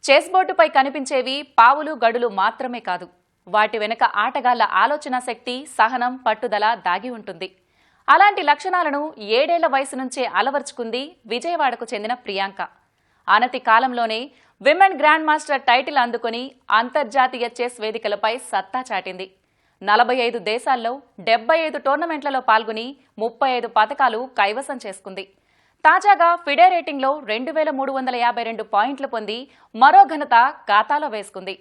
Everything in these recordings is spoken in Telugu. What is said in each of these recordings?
చెస్ బోర్డుపై కనిపించేవి పావులు గడులు మాత్రమే కాదు. వాటి వెనుక ఆటగాళ్ల ఆలోచన శక్తి, సహనం, పట్టుదల దాగి ఉంటుంది. అలాంటి లక్షణాలను 7 ఏళ్ల వయసు నుంచే అలవర్చుకుంది విజయవాడకు చెందిన ప్రియాంక. అనతి కాలంలోనే విమెన్ గ్రాండ్ మాస్టర్ టైటిల్ అందుకొని అంతర్జాతీయ చెస్ వేదికలపై సత్తా చాటింది. 45 దేశాల్లో 75 టోర్నమెంట్లలో పాల్గొని 35 పతకాలు కైవసం చేసుకుంది. తాజాగా ఫిడే రేటింగ్లో 2352 పాయింట్లు పొంది మరో ఘనత ఖాతాలో వేసుకుంది.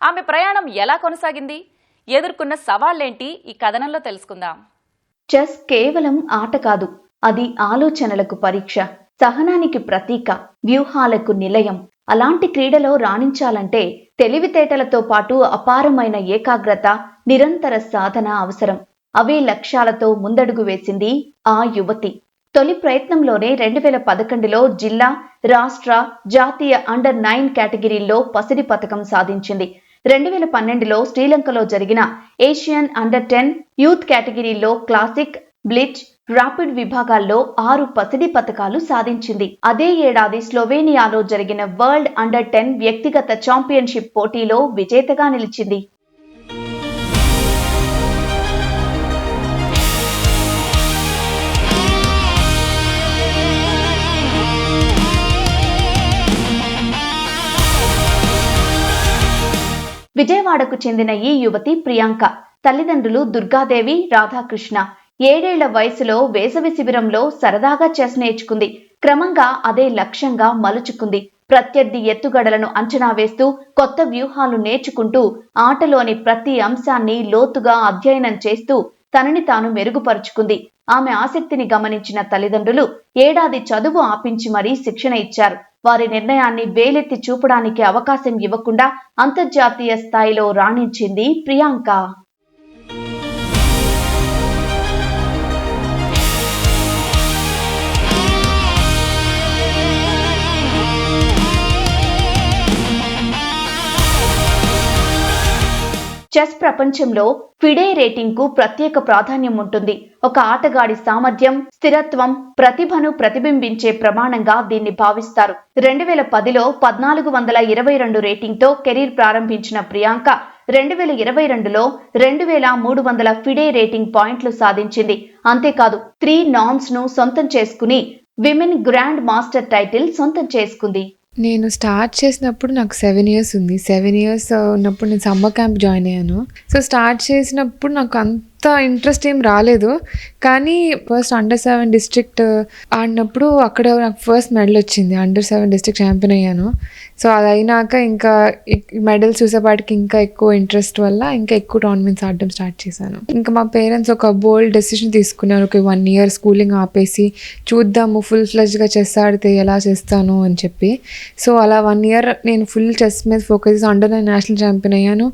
ఆమె ప్రయాణం ఎలా కొనసాగింది, ఎదుర్కొన్న సవాళ్లేంటి, ఈ కథనంలో తెలుసుకుందాం. చెస్ కేవలం ఆట కాదు, అది ఆలోచనలకు పరీక్ష, సహనానికి ప్రతీక, వ్యూహాలకు నిలయం. అలాంటి క్రీడలో రాణించాలంటే తెలివితేటలతో పాటు అపారమైన ఏకాగ్రత, నిరంతర సాధన అవసరం. అవే లక్ష్యాలతో ముందడుగు వేసింది ఆ యువతి. తొలి ప్రయత్నంలోనే 2011లో జిల్లా, రాష్ట్ర, జాతీయ అండర్-9 కేటగిరీల్లో పసిడి పతకం సాధించింది. 2012లో శ్రీలంకలో జరిగిన ఏషియన్ అండర్-10 యూత్ కేటగిరీల్లో క్లాసిక్, బ్లిట్జ్, ర్యాపిడ్ విభాగాల్లో 6 పసిడి పతకాలు సాధించింది. అదే ఏడాది స్లోవేనియాలో జరిగిన వరల్డ్ అండర్-10 వ్యక్తిగత ఛాంపియన్షిప్ పోటీలో విజేతగా నిలిచింది. విజయవాడకు చెందిన ఈ యువతి ప్రియాంక. తల్లిదండ్రులు దుర్గాదేవి, రాధాకృష్ణ. 7 ఏళ్ల వయసులో వేసవి శిబిరంలో సరదాగా చెస్ నేర్చుకుంది. క్రమంగా అదే లక్ష్యంగా మలుచుకుంది. ప్రత్యర్థి ఎత్తుగడలను అంచనా వేస్తూ కొత్త వ్యూహాలు నేర్చుకుంటూ ఆటలోని ప్రతి అంశాన్ని లోతుగా అధ్యయనం చేస్తూ తనని తాను మెరుగుపరుచుకుంది. ఆమె ఆసక్తిని గమనించిన తల్లిదండ్రులు ఏడాది చదువు ఆపించి మరీ శిక్షణ ఇచ్చారు. వారి నిర్ణయాన్ని వేలెత్తి చూపడానికి అవకాశం ఇవ్వకుండా అంతర్జాతీయ స్థాయిలో రాణించింది ప్రియాంక. చెస్ ప్రపంచంలో ఫిడే రేటింగ్ కు ప్రత్యేక ప్రాధాన్యం ఉంటుంది. ఒక ఆటగాడి సామర్థ్యం, స్థిరత్వం, ప్రతిభను ప్రతిబింబించే ప్రమాణంగా దీన్ని భావిస్తారు. 2010లో 1422 రేటింగ్తో కెరీర్ ప్రారంభించిన ప్రియాంక 2022లో 2300 ఫిడే రేటింగ్ పాయింట్లు సాధించింది. అంతేకాదు 3 నామ్స్ ను సొంతం చేసుకుని విమెన్ గ్రాండ్ మాస్టర్ టైటిల్ సొంతం చేసుకుంది. నేను స్టార్ట్ చేసినప్పుడు నాకు 7 years ఉంది. 7 years ఉన్నప్పుడు నేను సమ్మర్ క్యాంప్ జాయిన్ అయ్యాను. సో స్టార్ట్ చేసినప్పుడు నాకు అంత ఇంట్రెస్ట్ ఏం రాలేదు. కానీ ఫస్ట్ అండర్-7 డిస్ట్రిక్ట్ ఆడినప్పుడు అక్కడ నాకు ఫస్ట్ మెడల్ వచ్చింది. అండర్-7 డిస్ట్రిక్ట్ ఛాంపియన్ అయ్యాను. సో అది అయినాక ఇంకా మెడల్స్ చూసేపాటికి ఇంకా ఎక్కువ ఇంట్రెస్ట్ వల్ల ఇంకా ఎక్కువ టోర్నమెంట్స్ ఆడడం స్టార్ట్ చేశాను. ఇంకా మా పేరెంట్స్ ఒక బోల్డ్ డెసిషన్ తీసుకున్నారు. ఒక 1 year స్కూలింగ్ ఆపేసి చూద్దాము ఫుల్ ఫ్లెడ్జ్గా చెస్ ఆడితే ఎలా చేస్తాను అని చెప్పి. సో అలా 1 year నేను ఫుల్ చెస్ మీద ఫోకస్ చేసి అండర్-9 నేషనల్ ఛాంపియన్ అయ్యాను.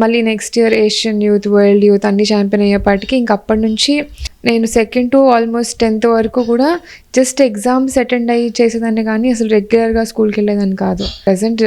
మళ్ళీ next year Asian youth, world youth అన్ని ఛాంపియన్ అయ్యేపాటికి ఇంక అప్పటి నుంచి నేను 2nd to ఆల్మోస్ట్ 10th వరకు కూడా జస్ట్ ఎగ్జామ్స్ అటెండ్ అయ్యి చేసేదాన్ని, కానీ అసలు రెగ్యులర్గా స్కూల్కి వెళ్ళేదాన్ని కాదు. ప్రజెంట్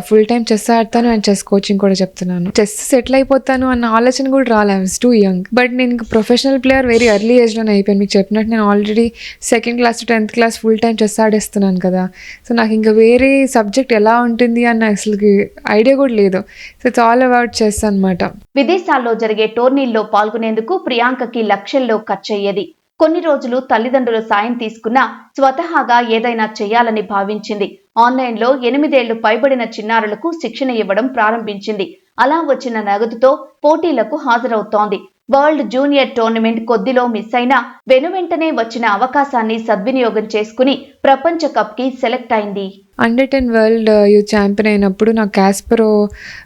ఫుల్ టైం చెస్ ఆడతాను అండ్ చెస్ కోచింగ్ కూడా చెప్తున్నాను. చెస్ సెటిల్ అయిపోతాను అన్న ఆలోచన కూడా రాలే. I was two young. But నేను ఇంకా ప్రొఫెషనల్ ప్లేయర్ వెరీ ఎర్లీ ఏజ్లోనే అయిపోయాను. మీకు చెప్పినట్టు నేను already 2nd class to 10th class full time chess ఆడేస్తున్నాను కదా. సో నాకు ఇంకా వేరే సబ్జెక్ట్ ఎలా ఉంటుంది అన్న అసలుకి ఐడియా కూడా లేదు. So it's all about chess అనమాట. విదేశాల్లో జరిగే టోర్నీల్లో పాల్గొనేందుకు ప్రియాంకకి లక్షల్లో ఖర్చయ్యేది. కొన్ని రోజులు తల్లిదండ్రుల సాయం తీసుకున్నా స్వతహాగా ఏదైనా చేయాలని భావించింది. ఆన్లైన్లో 8 ఏళ్లు పైబడిన చిన్నారులకు శిక్షణ ఇవ్వడం ప్రారంభించింది. అలా వచ్చిన నగదుతో పోటీలకు హాజరవుతోంది. వరల్డ్ జూనియర్ టోర్నమెంట్ కొద్దిలో మిస్ అయినా వెనువెంటనే వచ్చిన అవకాశాన్ని సద్వినియోగం చేసుకుని ప్రపంచ కప్ కి సెలెక్ట్ అయింది. అండర్-10 వరల్డ్ యూత్ ఛాంపియన్ అయినప్పుడు నాకు కాస్పరో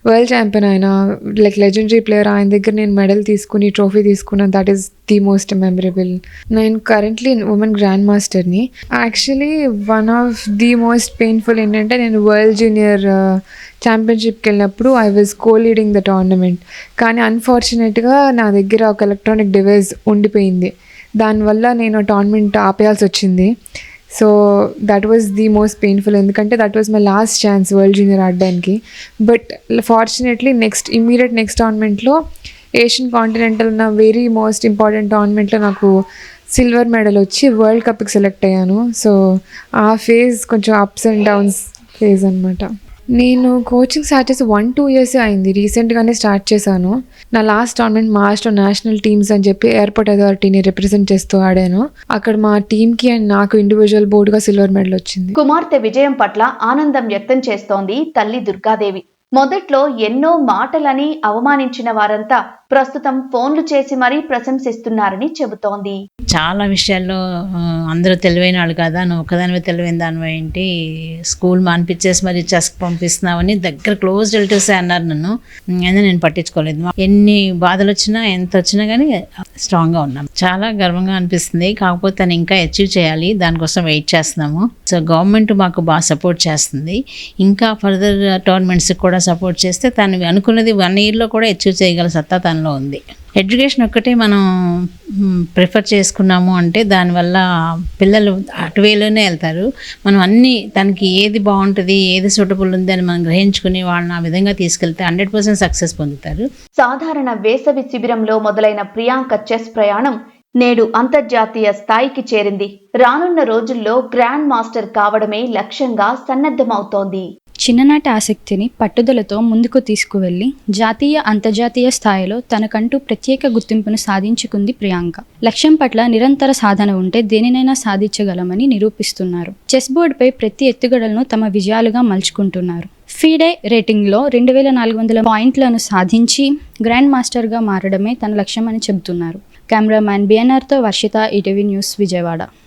వరల్డ్ ఛాంపియన్ అయిన లెజెండరీ ప్లేయర్, ఆయన దగ్గర నేను మెడల్ తీసుకుని ట్రోఫీ తీసుకున్నాను. That is the most memorable. నేను కరెంట్లీ ఉమెన్ గ్రాండ్ మాస్టర్ని. Actually one of the most painful ఏంటంటే నేను వరల్డ్ జూనియర్ ఛాంపియన్షిప్కి వెళ్ళినప్పుడు ఐ వాజ్ కో-లీడింగ్ ద టోర్నమెంట్. కానీ అన్ఫార్చునేట్గా నా దగ్గర ఒక ఎలక్ట్రానిక్ డివైస్ ఉండిపోయింది. దానివల్ల నేను టోర్నమెంట్ ఆపేయాల్సి వచ్చింది. So that was the most painful, ఎందుకంటే that was my last chance world junior ఆడడానికి. బట్ ఫార్చునేట్లీ నెక్స్ట్ టోర్నమెంట్లో ఏషియన్ కాంటినెంటల్ ఉన్న వెరీ మోస్ట్ ఇంపార్టెంట్ టోర్నమెంట్లో నాకు సిల్వర్ మెడల్ వచ్చి వరల్డ్ కప్కి సెలెక్ట్ అయ్యాను. సో ఆ ఫేజ్ కొంచెం అప్స్ అండ్ డౌన్స్ ఫేజ్ అనమాట. నేను కోచింగ్ స్టార్ట్ చేసి 1-2 ఇయర్స్ అయింది. రీసెంట్గానే స్టార్ట్ చేశాను. నా లాస్ట్ టోర్నమెంట్ మార్చ్లో నేషనల్ టీమ్స్ అని చెప్పి ఎయిర్పోర్ట్ అథారిటీని రిప్రజెంట్ చేస్తూ ఆడాను. అక్కడ మా టీంకి అండ్ నాకు ఇండివిజువల్ బోర్డుగా సిల్వర్ మెడల్ వచ్చింది. కుమార్తె విజయం పట్ల ఆనందం వ్యక్తం చేస్తోంది తల్లి దుర్గాదేవి. మొదట్లో ఎన్నో మాటలని అవమానించిన వారంతా ప్రస్తుతం ఫోన్లు చేసి మరీ ప్రశంసిస్తున్నారని చెబుతోంది. చాలా విషయాల్లో అందరూ తెలివైన వాళ్ళు కదా, నువ్వు ఒకదానివే తెలివైన దానివే ఏంటి, స్కూల్ మానిపించేసి మరి చెస్కి పంపిస్తున్నావని దగ్గర క్లోజ్ రిలేటివ్సే అన్నారు నన్ను. అయినా నేను పట్టించుకోలేదు. ఎన్ని బాధలు వచ్చినా ఎంత వచ్చినా కానీ స్ట్రాంగ్గా ఉన్నాం. చాలా గర్వంగా అనిపిస్తుంది. కాకపోతే తను ఇంకా అచీవ్ చేయాలి, దానికోసం వెయిట్ చేస్తున్నాము. సో గవర్నమెంట్ మాకు బాగా సపోర్ట్ చేస్తుంది. ఇంకా ఫర్దర్ టోర్నమెంట్స్కి కూడా సపోర్ట్ చేస్తే తను అనుకున్నది 1 ఇయర్లో కూడా అచీవ్ చేయగల సత్తా తనలో ఉంది. ఎడ్యుకేషన్ ఒక్కటే మనం ప్రిఫర్ చేసుకున్నాము అంటే దానివల్ల పిల్లలు అటువేలోనే వెళ్తారు. మనం అన్నీ తనకి ఏది బాగుంటుంది, ఏది సూటబుల్ ఉంది అని మనం గ్రహించుకుని వాళ్ళని ఆ విధంగా తీసుకెళ్తే 100% సక్సెస్ పొందుతారు. సాధారణ వేసవి శిబిరంలో మొదలైన ప్రియాంక చెస్ ప్రయాణం నేడు అంతర్జాతీయ స్థాయికి చేరింది. రానున్న రోజుల్లో గ్రాండ్ మాస్టర్ కావడమే లక్ష్యంగా సన్నద్ధమవుతోంది. చిన్ననాటి ఆసక్తిని పట్టుదలతో ముందుకు తీసుకువెళ్లి జాతీయ అంతర్జాతీయ స్థాయిలో తనకంటూ ప్రత్యేక గుర్తింపును సాధించుకుంది ప్రియాంక. లక్ష్యం పట్ల నిరంతర సాధన ఉంటే దేనినైనా సాధించగలమని నిరూపిస్తున్నారు. చెస్ బోర్డుపై ప్రతి ఎత్తుగడలను తమ విజయాలుగా మలుచుకుంటున్నారు. ఫీడే రేటింగ్లో 2400 పాయింట్లను సాధించి గ్రాండ్ మాస్టర్గా మారడమే తన లక్ష్యమని చెబుతున్నారు. కెమెరామ్యాన్ బిఎన్ఆర్తో వర్షిత, ఈటీవీ న్యూస్, విజయవాడ.